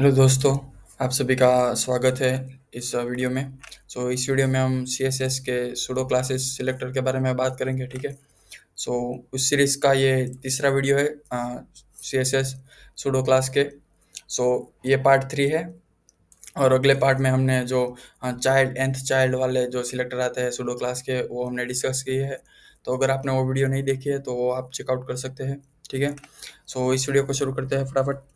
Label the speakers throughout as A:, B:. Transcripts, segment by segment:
A: Hello दोस्तों, आप सभी का स्वागत है इस वीडियो में। इस वीडियो में हम CSS के सूडो क्लासेस सिलेक्टर के बारे में बात करेंगे, ठीक है। सो उस सीरीज़ का ये तीसरा वीडियो है CSS सूडो क्लास के। ये पार्ट 3 है और अगले पार्ट में हमने जो चाइल्ड nth चाइल्ड वाले जो सिलेक्टर आते हैं सूडो क्लास के, वो हमने डिस्कस किए हैं। तो अगर आपने वो वीडियो नहीं देखी है तो वो आप चेकआउट कर सकते हैं, ठीक है। इस वीडियो को शुरू करते हैं फटाफट।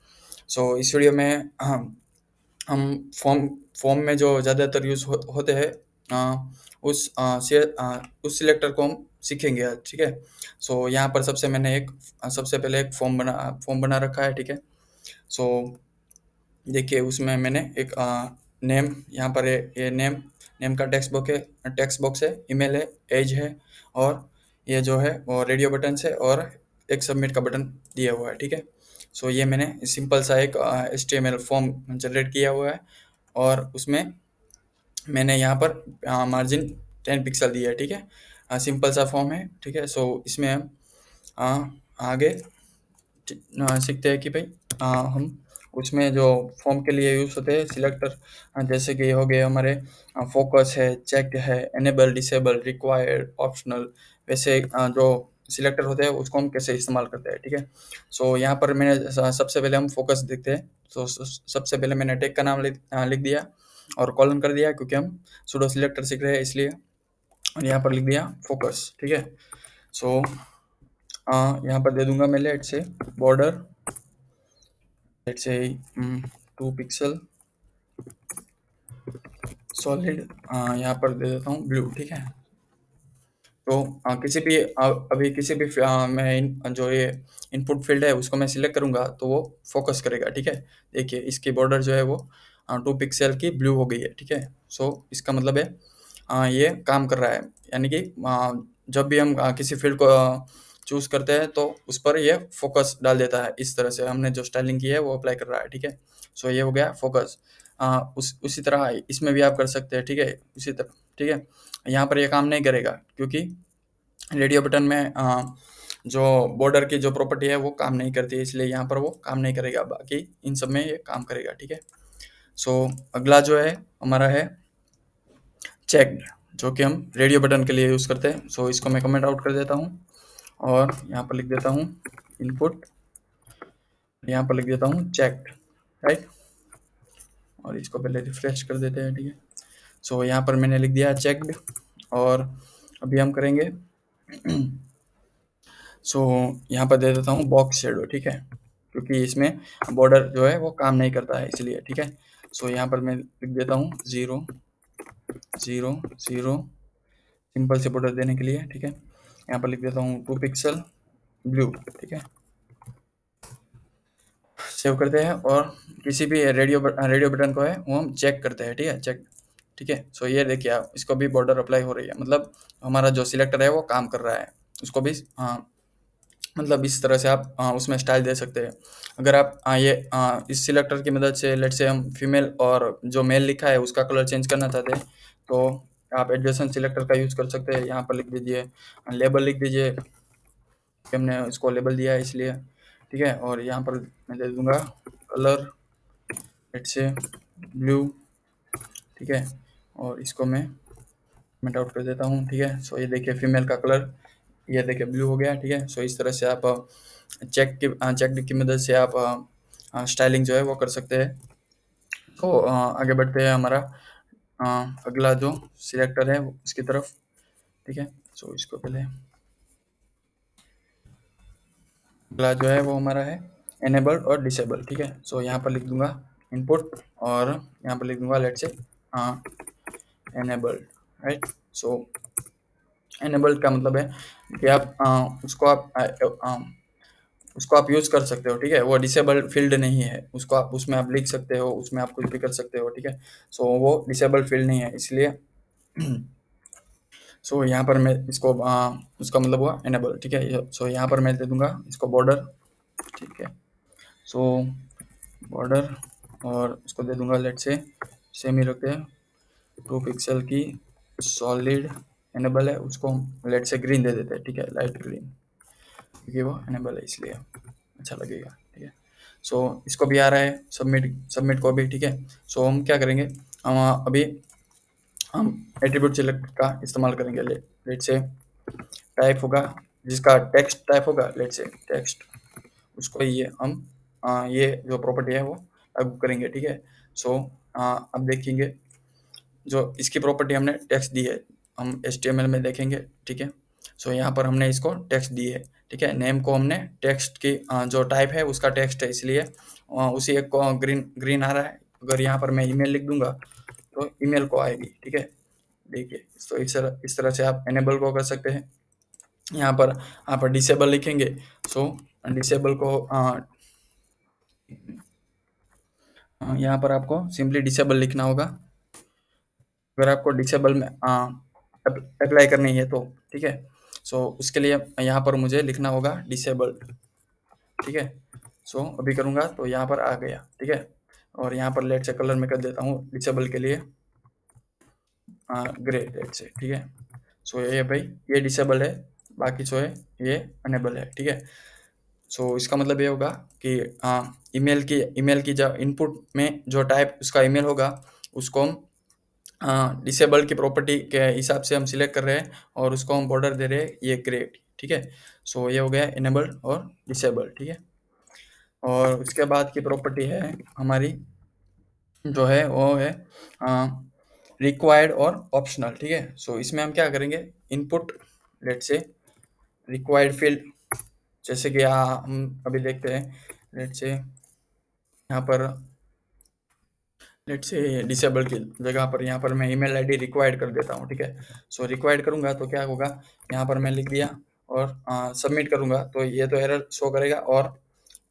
A: इस वीडियो में हम फॉर्म में जो ज़्यादातर यूज़ होते हैं उस सिलेक्टर को हम सीखेंगे आज, ठीक है। यहाँ पर सबसे पहले एक फॉर्म बना रखा है, ठीक है। सो देखिए, उसमें मैंने एक नेम यहाँ पर है। ये नेम का टेक्स्ट बॉक्स है, ईमेल है, एज है, और ये जो है वो रेडियो बटन है और एक सबमिट का बटन दिया हुआ है, ठीक है। ये मैंने सिंपल सा एक HTML फॉर्म जनरेट किया हुआ है और उसमें मैंने यहाँ पर मार्जिन 10 पिक्सल दिया है, ठीक है। सिंपल सा फॉर्म है, ठीक है। इसमें हम आगे सीखते हैं कि भाई हम उसमें जो फॉर्म के लिए यूज़ होते हैं सिलेक्टर, जैसे कि हो गए हमारे फोकस है, चेक है, एनेबल, डिसेबल, रिक्वायर्ड, ऑप्शनल, वैसे जो सिलेक्टर होते हैं उसको हम कैसे इस्तेमाल करते हैं, ठीक है। यहाँ पर सबसे पहले हम फोकस देखते हैं। सबसे पहले मैंने टैग का नाम लिख दिया और कॉलन कर दिया, क्योंकि हम सूडो सिलेक्टर सीख रहे हैं इसलिए। और यहाँ पर लिख दिया फोकस, ठीक है। सो यहाँ पर दे दूंगा मैं लेट से बॉर्डर, लेट से 2 पिक्सल सॉलिड, यहाँ पर दे देता हूँ ब्लू, ठीक है। किसी भी अभी किसी भी जो ये इनपुट फील्ड है उसको मैं सिलेक्ट करूँगा तो वो फोकस करेगा, ठीक है। देखिए, इसकी बॉर्डर जो है वो 2 पिक्सल की ब्लू हो गई है, ठीक है। इसका मतलब है ये काम कर रहा है, यानी कि जब भी हम किसी फील्ड को चूज़ करते हैं तो उस पर ये फोकस डाल देता है। इस तरह से हमने जो स्टाइलिंग की है वो अप्लाई कर रहा है, ठीक है। ये हो गया फोकस। उसी तरह इसमें भी आप कर सकते हैं, ठीक है, उसी तरह, ठीक है। यहाँ पर ये काम नहीं करेगा क्योंकि रेडियो बटन में जो बॉर्डर की जो प्रॉपर्टी है वो काम नहीं करती है, इसलिए यहाँ पर वो काम नहीं करेगा। बाकी इन सब में ये काम करेगा, ठीक है। अगला जो है हमारा है चेक, जो कि हम रेडियो बटन के लिए यूज़ करते हैं। इसको मैं कमेंट आउट कर देता हूँ और यहाँ पर लिख देता हूँ इनपुट, यहाँ पर लिख देता हूँ चेक, राइट। और इसको पहले रिफ्रेश कर देते हैं, ठीक है। यहाँ पर मैंने लिख दिया चेक्ड, और अभी हम करेंगे यहाँ पर दे देता हूँ बॉक्स शेडो, ठीक है, क्योंकि इसमें बॉर्डर जो है वो काम नहीं करता है इसलिए, ठीक है। यहाँ पर मैं लिख देता हूँ 0 0 0, सिंपल से बॉर्डर देने के लिए, ठीक है। यहाँ पर लिख देता हूँ 2 पिक्सल ब्लू, ठीक है। सेव करते हैं और किसी भी रेडियो बटन को है वो हम चेक करते हैं, ठीक है, चेक, ठीक है। ये देखिए, आप इसको भी बॉर्डर अप्लाई हो रही है, मतलब हमारा जो सिलेक्टर है वो काम कर रहा है। उसको भी मतलब इस तरह से आप उसमें स्टाइल दे सकते हैं। अगर आप इस सिलेक्टर की मदद से लेट से हम फीमेल और जो मेल लिखा है उसका कलर चेंज करना चाहते हैं तो आप एडजेसेंट सिलेक्टर का यूज़ कर सकते हैं। यहाँ पर लिख दीजिए लेबल, लिख दीजिए कि हमने इसको लेबल दिया है इसलिए, ठीक है। और यहाँ पर मैं दे दूँगा कलर लेट से ब्लू, ठीक है। और इसको मैं कमेंट आउट कर देता हूँ, ठीक है। ये देखिए फीमेल का कलर, ये देखिए ब्लू हो गया, ठीक है। इस तरह से आप चेक की मदद से आप स्टाइलिंग जो है वो कर सकते हैं। आगे बढ़ते हैं हमारा अगला जो सिलेक्टर है उसकी तरफ, ठीक है। इसको पहले अगला जो है वो हमारा है एनेबल और डिसेबल, ठीक है। यहाँ पर लिख दूंगा इनपुट और यहाँ पर लिख दूंगा लेट से एनेबल्ड, राइट। एनेबल्ड का मतलब है कि आप उसको आप यूज़ कर सकते हो, ठीक है। वो डिसेबल फील्ड नहीं है, उसको आप उसमें आप लिख सकते हो, उसमें आप कुछ भी कर सकते हो, ठीक है। वो डिसेबल फील्ड नहीं है इसलिए यहाँ पर मैं इसको उसका मतलब हुआ एनेबल, ठीक है। यहाँ पर मैं दे दूंगा इसको बॉर्डर, ठीक है। बॉर्डर और इसको दे दूंगा लेट से सेम ही रखते हैं 2 पिक्सल की सॉलिड, एनेबल है उसको लेट से ग्रीन दे देते हैं, ठीक है, लाइट ग्रीन, क्योंकि वो एनेबल है इसलिए अच्छा लगेगा, ठीक है। सो इसको भी आ रहा है, सबमिट सबमिट को भी, ठीक है। सो हम क्या करेंगे, हम अभी हम एट्रीब्यूट सिलेक्ट का इस्तेमाल करेंगे। लेट से टाइप होगा, जिसका टेक्स्ट टाइप होगा, लेट से टेक्स्ट, उसको ये हम ये जो प्रॉपर्टी है वो लागू करेंगे, ठीक है। सो अब देखेंगे जो इसकी प्रॉपर्टी हमने टेक्स्ट दी है, हम HTML में देखेंगे, ठीक है। सो यहाँ पर हमने इसको टेक्स्ट दी है, ठीक है। नेम को हमने टेक्स्ट की जो टाइप है उसका टेक्स्ट है, इसलिए उसी एक को ग्रीन ग्रीन आ रहा है। अगर यहाँ पर मैं ईमेल लिख दूंगा तो ईमेल को आएगी, ठीक है। देखिए, तो इस तरह से आप एनेबल को कर सकते हैं। यहाँ पर आप डिसेबल लिखेंगे, सो डिसेबल को यहाँ पर आपको सिंपली डिसेबल लिखना होगा, अगर आपको डिसेबल में अप्लाई करनी है तो, ठीक है। सो उसके लिए यहाँ पर मुझे लिखना होगा डिसेबल, ठीक है। सो अभी करूँगा तो यहाँ पर आ गया, ठीक है। और यहाँ पर लेट से कलर में कर देता हूँ डिसेबल के लिए ग्रे, लेट से, ठीक है। सो ये भाई ये डिसेबल है, बाकी जो है ये अनेबल है, ठीक है। सो इसका मतलब ये होगा कि ईमेल की जब इनपुट में जो टाइप उसका ईमेल होगा उसको हम डिसेबल की प्रॉपर्टी के हिसाब से हम सिलेक्ट कर रहे हैं और उसको हम बॉर्डर दे रहे हैं ये ग्रे, ठीक है। सो ये हो गया इनेबल और डिसेबल, ठीक है। और उसके बाद की प्रॉपर्टी है हमारी जो है वो है रिक्वायर्ड और ऑप्शनल, ठीक है। सो इसमें हम क्या करेंगे, इनपुट लेट से रिक्वायर्ड फील्ड, जैसे कि हम अभी देखते हैं, लेट से यहाँ पर लेट से डिसेबल की जगह पर यहाँ पर मैं ईमेल आईडी रिक्वायर्ड कर देता हूँ, ठीक है। सो रिक्वायर्ड करूँगा तो क्या होगा, यहाँ पर मैं लिख दिया और सबमिट करूँगा तो ये तो एरर शो करेगा, और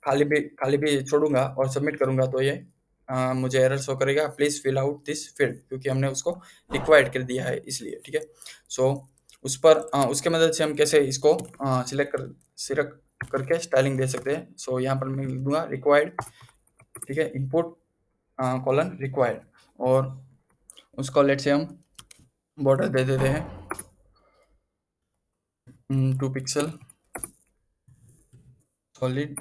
A: खाली भी छोड़ूंगा और सबमिट करूँगा तो ये मुझे एरर शो करेगा, please fill out this field, क्योंकि हमने उसको रिक्वायर्ड कर दिया है इसलिए, ठीक है। सो उस पर उसके मदद से हम कैसे इसको सिलेक्ट करके स्टाइलिंग दे सकते हैं। सो यहाँ पर मैं लिख दूंगा रिक्वायर्ड, ठीक है, इनपुट कॉलन रिक्वायर्ड, और उसको लेट से हम बॉर्डर दे देते हैं 2 पिक्सल सॉलिड,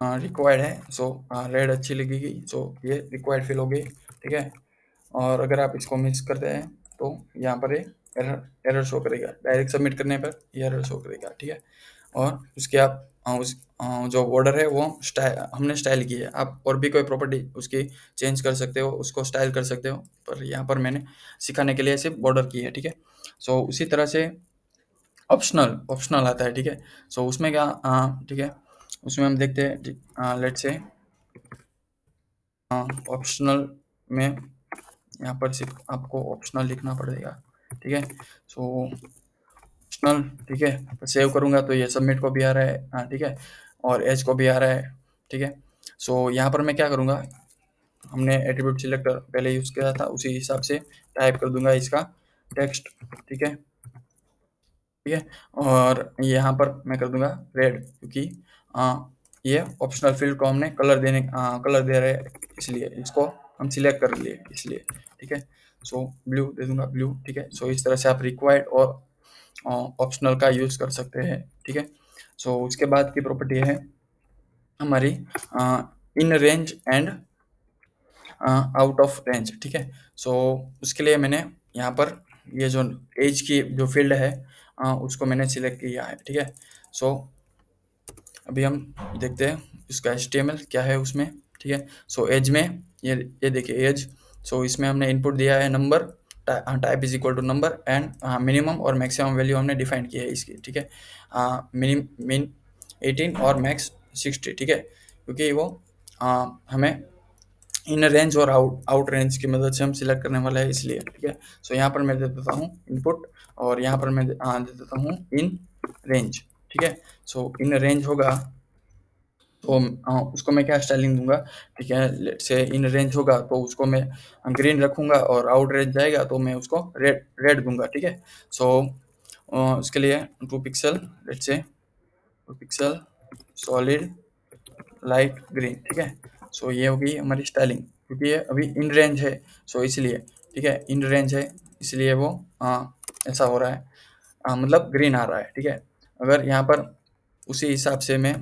A: रिक्वायर्ड है। सो रेड अच्छी लगेगी, सो ये रिक्वायर्ड फिल हो गई, ठीक है। और अगर आप इसको मिस करते हैं तो यहाँ पर ये एरर शो करेगा, डायरेक्ट सबमिट करने पर ये एरर शो करेगा, ठीक है। और उसके आप जो बॉर्डर है वो हमने स्टाइल की है, आप और भी कोई प्रॉपर्टी उसकी चेंज कर सकते हो, उसको स्टाइल कर सकते हो, पर यहाँ पर मैंने सिखाने के लिए सिर्फ बॉर्डर की है, ठीक है। सो उसी तरह से ऑप्शनल ऑप्शनल आता है, ठीक है। सो उसमें क्या, ठीक है, उसमें हम देखते हैं, लेट से ऑप्शनल में यहाँ पर सिर्फ आपको ऑप्शनल लिखना पड़ेगा, ठीक है। सो ऑप्शनल, ठीक है, तो सेव करूँगा तो ये सबमिट को भी आ रहा है, हाँ ठीक है, और एज को भी आ रहा है, ठीक है। सो यहाँ पर मैं क्या करूँगा, हमने एट्रीब्यूट सिलेक्टर पहले यूज़ किया था, उसी हिसाब से टाइप कर दूंगा इसका टेक्स्ट, ठीक है, ठीक है। और यहाँ पर मैं कर दूंगा रेड, क्योंकि ये ऑप्शनल फील्ड को हमने कलर दे रहे हैं, इसलिए इसको हम सिलेक्ट कर लिए इसलिए, ठीक है। सो ब्लू दे दूंगा, ब्लू, ठीक है। सो इस तरह से आप रिक्वायर्ड और ऑप्शनल का यूज़ कर सकते हैं, ठीक है। सो उसके बाद की प्रॉपर्टी है हमारी in range and out of range, ठीक है। सो उसके लिए मैंने यहाँ पर ये जो एज की जो फील्ड है उसको मैंने सिलेक्ट किया है, ठीक है। सो अभी हम देखते हैं इसका HTML क्या है उसमें, ठीक है। सो एज में ये देखिए एज, सो इसमें हमने इनपुट दिया है number, type is equal to number, and minimum और मैक्सिमम वैल्यू हमने डिफाइन की है इसकी, ठीक है। मिन 18 और मैक्स 60, ठीक है, क्योंकि वो हमें इन रेंज और आउट रेंज की मदद से हम सिलेक्ट करने वाला है इसलिए, ठीक है। सो यहाँ पर मैं दे देता हूँ इनपुट, और यहाँ पर मैं दे देता हूँ इन रेंज, ठीक है। सो इन रेंज होगा तो उसको मैं क्या स्टाइलिंग दूंगा, ठीक है, लेट से इन रेंज होगा तो उसको मैं ग्रीन रखूंगा, और आउट रेंज जाएगा तो मैं उसको रेड रेड दूंगा, ठीक है। सो उसके लिए 2 पिक्सल, लेट से 2 पिक्सल सॉलिड लाइट ग्रीन, ठीक है। सो ये होगी हमारी स्टाइलिंग, क्योंकि ये अभी इन रेंज है, सो इसलिए, ठीक है, इन रेंज है इसलिए वो ऐसा हो रहा है, मतलब ग्रीन आ रहा है, ठीक है। अगर यहाँ पर उसी हिसाब से मैं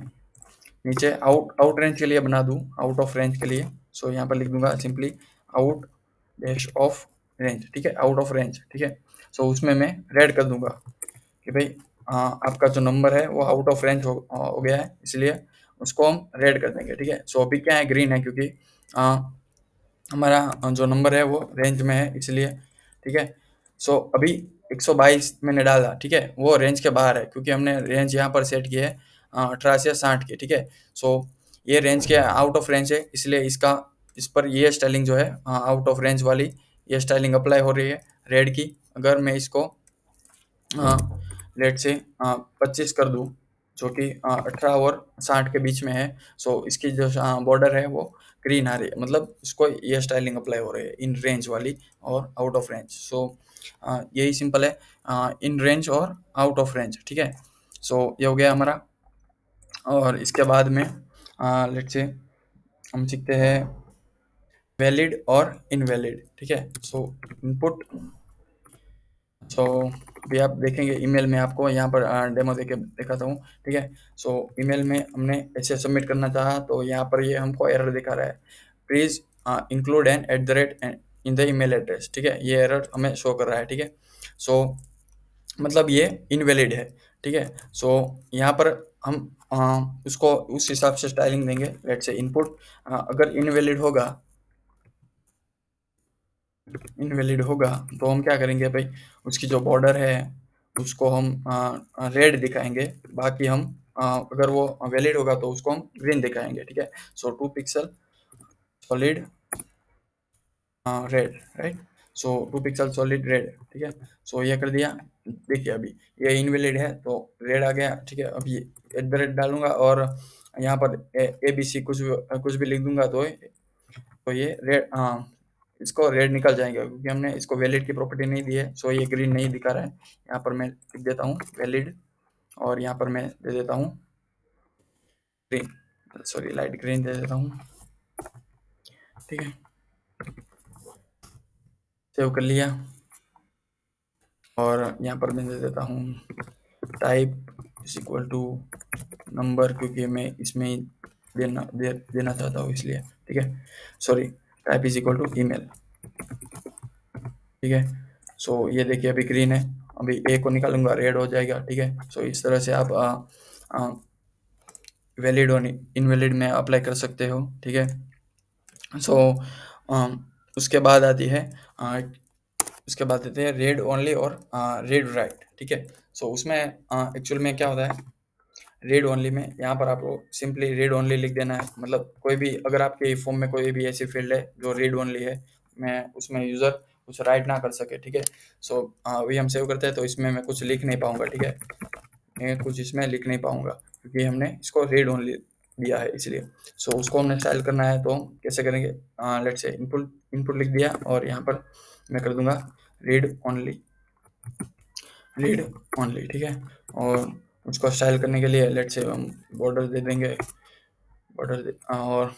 A: नीचे आउट आउट रेंज के लिए बना दूँ, आउट ऑफ रेंज के लिए। सो यहाँ पर लिख दूंगा simply out dash of range, ठीक है, आउट ऑफ रेंज, ठीक है। सो उसमें मैं रेड कर दूंगा कि भाई आपका जो नंबर है वो आउट ऑफ रेंज हो गया है, इसलिए उसको हम रेड कर देंगे, ठीक है। सो अभी क्या है, ग्रीन है, क्योंकि अ, हमारा जो नंबर है वो रेंज में है, इसलिए, ठीक है। सो अभी 122 मैंने डाला, ठीक है, वो रेंज के बाहर है, क्योंकि हमने रेंज यहाँ पर सेट की है 18 से 60 की, ठीक है। सो ये रेंज के आउट ऑफ रेंज है, इसलिए इस पर ये स्टाइलिंग जो है आउट ऑफ रेंज वाली, ये स्टाइलिंग अप्लाई हो रही है रेड की। अगर मैं इसको लेट से 25 कर दूं, जो कि 18 और 60 के बीच में है। सो इसकी जो बॉर्डर है वो ग्रीन आ रही है, मतलब इसको ये स्टाइलिंग अप्लाई हो रही है इन रेंज वाली और आउट ऑफ रेंज। सो यही सिंपल है, इन रेंज और आउट ऑफ रेंज, ठीक है। सो ये हो गया हमारा। और इसके बाद में लेट से हम सीखते हैं वैलिड और इनवैलिड, ठीक है। सो इनपुट, सो अभी आप देखेंगे ईमेल में, आपको यहाँ पर डेमो देके दिखाता हूँ, ठीक है। सो ईमेल में हमने ऐसे सबमिट करना चाहा, तो यहाँ पर ये हमको एरर दिखा रहा है, please include an at the rate in the email address, ठीक है, ये एरर हमें शो कर रहा है, ठीक है। सो मतलब ये इनवैलिड है, ठीक है। सो यहाँ पर हम उसको उस हिसाब से स्टाइलिंग देंगे। लेट से इनपुट अगर इनवैलिड होगा तो हम क्या करेंगे भाई, उसकी जो बॉर्डर है उसको हम रेड दिखाएंगे, बाकी हम अगर वो वैलिड होगा तो उसको हम ग्रीन दिखाएंगे, ठीक है। सो 2 पिक्सल सॉलिड रेड, राइट। सो 2 पिक्सल सॉलिड रेड, ठीक है। सो ये कर दिया। देखिए अभी ये इनवैलिड है तो रेड आ गया, ठीक है। अभी एट द रेट डालूंगा और यहाँ पर ABC कुछ भी लिख दूंगा, तो ये रेड, इसको रेड निकल जाएगा, क्योंकि हमने इसको वैलिड की प्रॉपर्टी नहीं दी है। सो ये ग्रीन नहीं दिखा रहा है। यहाँ पर मैं लिख देता हूँ वैलिड, और यहाँ पर मैं दे देता हूँ ग्रीन, सॉरी लाइट ग्रीन दे देता हूँ, ठीक है। सेव कर लिया, और यहाँ पर मैं दे देता हूँ type is equal to number, क्योंकि मैं इसमें ही देना चाहता हूँ, इसलिए, ठीक है। Sorry, type is equal to email, ठीक है। सो ये देखिए अभी ग्रीन है, अभी ए को निकालूंगा रेड हो जाएगा, ठीक है। सो इस तरह से आप वैलिड और इनवैलिड में अप्लाई कर सकते हो, ठीक है। सो उसके बाद आती है उसके बाद देते हैं रेड ओनली और रेड राइट, ठीक है। सो उसमें एक्चुअल में क्या होता है, रेड ओनली में यहाँ पर आपको सिंपली रेड ओनली लिख देना है, मतलब कोई भी, अगर आपके फॉर्म में कोई भी ऐसी फील्ड है जो रेड ओनली है, मैं उसमें यूज़र कुछ राइट ना कर सके, ठीक है। सो वही हम सेव करते हैं, तो इसमें मैं कुछ लिख नहीं पाऊंगा, ठीक है, मैं कुछ इसमें लिख नहीं पाऊंगा, क्योंकि हमने इसको रेड ओनली दिया है, इसलिए। सो उसको हमने स्टाइल करना है, तो कैसे करेंगे, लेट से इनपुट इनपुट लिख दिया, और यहाँ पर मैं कर दूंगा रीड ओनली, रीड ओनली, ठीक है। और उसको स्टाइल करने के लिए लेट से हम बॉर्डर दे देंगे, और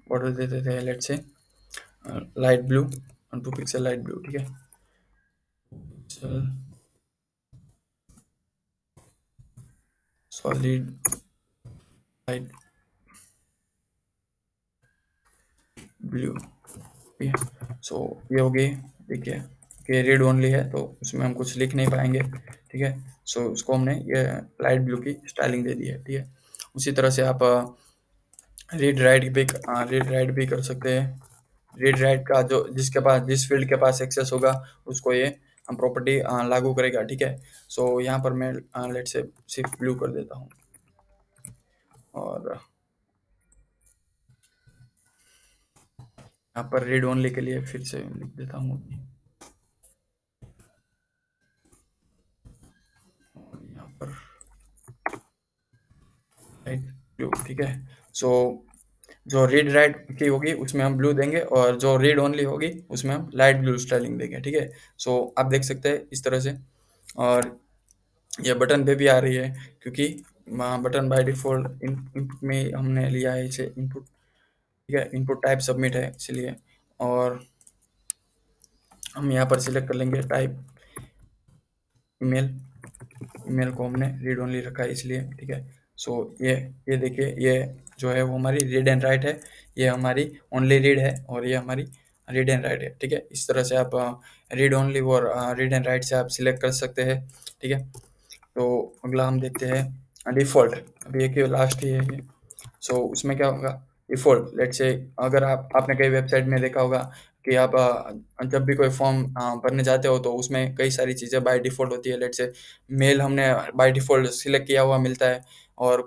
A: बॉर्डर दे देते हैं लेट से light blue, 2 pixel light blue, ठीक है। सॉलिड लाइट ब्लू, ठीक है। सो ये हो गई, देखिए कि रेड ओनली है, तो उसमें हम कुछ लिख नहीं पाएंगे, ठीक है। सो उसको हमने ये लाइट ब्लू की स्टाइलिंग दे दी है, ठीक है। उसी तरह से आप रीड राइट भी कर सकते हैं। रीड राइट का जो जिस फील्ड के पास एक्सेस होगा उसको ये प्रॉपर्टी लागू करेगा, ठीक है। सो यहाँ पर मैं लेट से सिर्फ ब्लू कर देता हूँ, और यहाँ पर रीड ओनली के लिए फिर से लिख देता हूँ, और यहाँ पर राइट ब्लू, ठीक है। सो जो रीड राइट की होगी उसमें हम ब्लू देंगे, और जो रीड ओनली होगी उसमें हम लाइट ब्लू स्टाइलिंग देंगे, ठीक है। सो आप देख सकते हैं इस तरह से। और ये बटन पे भी आ रही है, क्योंकि बटन बाय डिफॉल्ट इनपुट में हमने लिया है इसे इनपुट, ठीक है, इनपुट टाइप सबमिट है, इसलिए। और हम यहाँ पर सिलेक्ट कर लेंगे टाइप ईमेल, ईमेल को हमने रीड ओनली रखा है, इसलिए, ठीक है। सो ये देखिए, ये जो है वो हमारी रीड एंड राइट है, ये हमारी ओनली रीड है, और ये हमारी रीड एंड राइट है। ठीक है, इस तरह से आप रीड ओनली और रीड एंड राइट से आप सिलेक्ट कर सकते हैं। ठीक है, तो अगला हम देखते हैं डिफ़ॉल्ट। अभी एक लास्ट ही है ये। सो उसमें क्या होगा, डिफ़ॉल्ट लेट्स से, अगर आपने कई वेबसाइट में देखा होगा कि आप जब भी कोई फॉर्म भरने जाते हो तो उसमें कई सारी चीज़ें बाय डिफ़ॉल्ट होती है। लेट्स से मेल हमने बाय डिफ़ॉल्ट सिलेक्ट किया हुआ मिलता है, और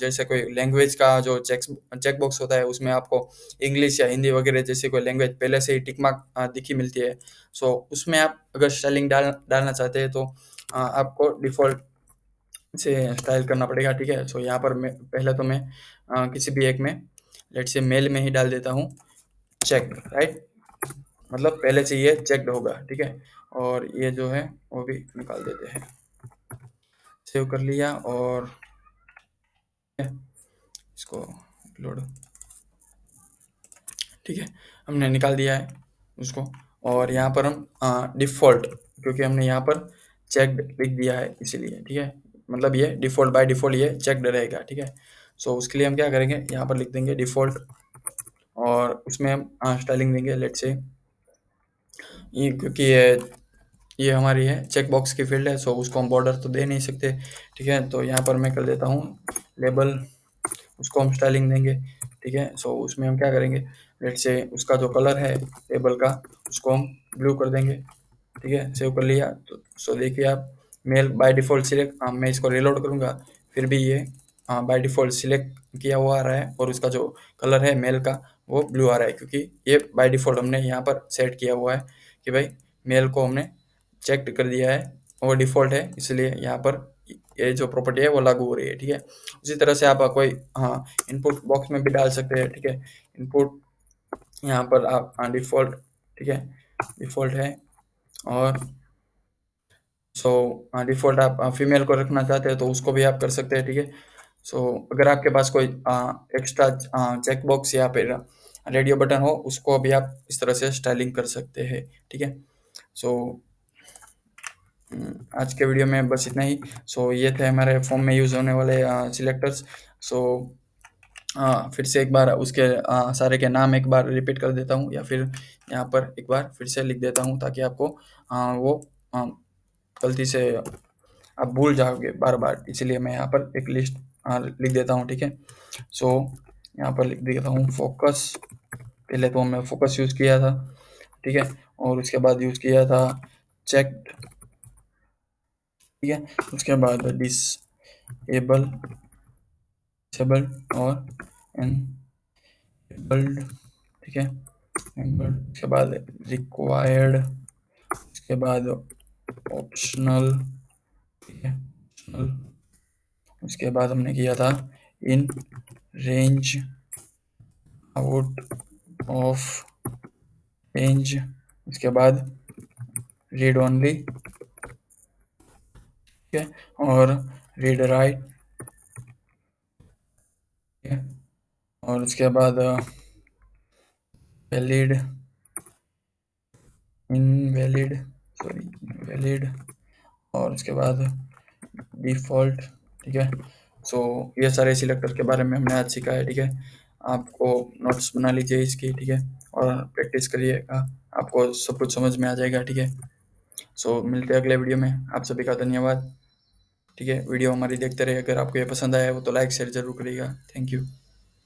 A: जैसे कोई लैंग्वेज का जो चेक बॉक्स होता है उसमें आपको इंग्लिश या हिंदी वगैरह जैसी कोई लैंग्वेज पहले से ही टिक मार्क दिखी मिलती है। सो उसमें आप अगर स्टाइलिंग डालना चाहते हैं तो आपको डिफ़ॉल्ट से स्टाइल करना पड़ेगा। ठीक है, सो यहाँ पर मैं पहले तो मैं किसी भी एक में लेट्स से मेल में ही डाल देता हूँ चेक, राइट, मतलब पहले से ये चेक्ड होगा। ठीक है, और ये जो है वो भी निकाल देते हैं। सेव कर लिया, और इसको अपलोड, ठीक है, हमने निकाल दिया है उसको। और यहाँ पर हम डिफ़ॉल्ट, क्योंकि हमने यहाँ पर चेक्ड लिख दिया है इसीलिए। ठीक है, मतलब ये डिफ़ॉल्ट बाय डिफ़ॉल्ट ये चेक्ड रहेगा। ठीक है, सो उसके लिए हम क्या करेंगे, यहाँ पर लिख देंगे डिफ़ॉल्ट, और उसमें हम स्टाइलिंग देंगे लेट्स से ये, क्योंकि ये हमारी है चेक बॉक्स की फील्ड है, सो उसको हम बॉर्डर तो दे नहीं सकते। ठीक है, तो यहाँ पर मैं कर देता हूँ लेबल, उसको हम स्टाइलिंग देंगे। ठीक है, सो उसमें हम क्या करेंगे, लेट्स से उसका जो कलर है टेबल का उसको हम ब्लू कर देंगे। ठीक है, सेव कर लिया। तो सो देखिए आप, मेल बाय डिफ़ॉल्ट सिलेक्ट, मैं इसको रिलोड करूँगा फिर भी ये बाय डिफ़ॉल्ट सिलेक्ट किया हुआ आ रहा है, और उसका जो कलर है मेल का वो ब्लू आ रहा है, क्योंकि ये बाय डिफ़ॉल्ट हमने यहाँ पर सेट किया हुआ है कि भाई मेल को हमने चेक कर दिया है, वो डिफ़ॉल्ट है, इसलिए यहाँ पर ये जो प्रॉपर्टी है वो लागू हो रही है। ठीक है, उसी तरह से आप कोई इनपुट बॉक्स में भी डाल सकते हैं। ठीक है, इनपुट यहाँ पर आप डिफ़ॉल्ट, ठीक है, डिफ़ॉल्ट है, और सो डिफ़ॉल्ट आप फीमेल को रखना चाहते हैं तो उसको भी आप कर सकते हैं। ठीक है, सो अगर आपके पास कोई एक्स्ट्रा चेक बॉक्स या फिर रेडियो बटन हो उसको भी आप इस तरह से स्टाइलिंग कर सकते हैं। ठीक है, सो आज के वीडियो में बस इतना ही। सो ये थे हमारे फॉर्म में यूज़ होने वाले सिलेक्टर्स। सो फिर से एक बार उसके सारे के नाम एक बार रिपीट कर देता हूँ, या फिर यहाँ पर एक बार फिर से लिख देता हूँ ताकि आपको वो गलती से आप भूल जाओगे बार बार, इसीलिए मैं यहाँ पर एक लिस्ट लिख देता हूँ। ठीक है, सो यहाँ पर लिख देता हूँ फोकस। पहले तो मैं फोकस यूज़ किया था। ठीक है, और उसके बाद यूज़ किया था चेक। ठीक है, उसके बाद डिसेबल, डिसेबल और एनेबल्ड। ठीक है, एनेबल्ड, उसके बाद रिक्वायर्ड, उसके बाद ऑप्शनल। ठीक है, ऑप्शनल, उसके बाद हमने किया था in range, out of range, उसके बाद रीड ओनली। ठीक है, और रीड राइट। ठीक है, और उसके बाद वैलिड, इनवैलिड, सॉरी वैलिड, और उसके बाद डिफ़ॉल्ट। ठीक है, सो ये सारे सिलेक्टर के बारे में हमने आज सीखा है। ठीक है, आपको नोट्स बना लीजिए इसकी। ठीक है, और प्रैक्टिस करिएगा, आपको सब कुछ समझ में आ जाएगा। ठीक है, सो मिलते हैं अगले वीडियो में। आप सभी का धन्यवाद। ठीक है, वीडियो हमारी देखते रहिए। अगर आपको ये पसंद आया हो तो लाइक शेयर ज़रूर करिएगा। Thank you.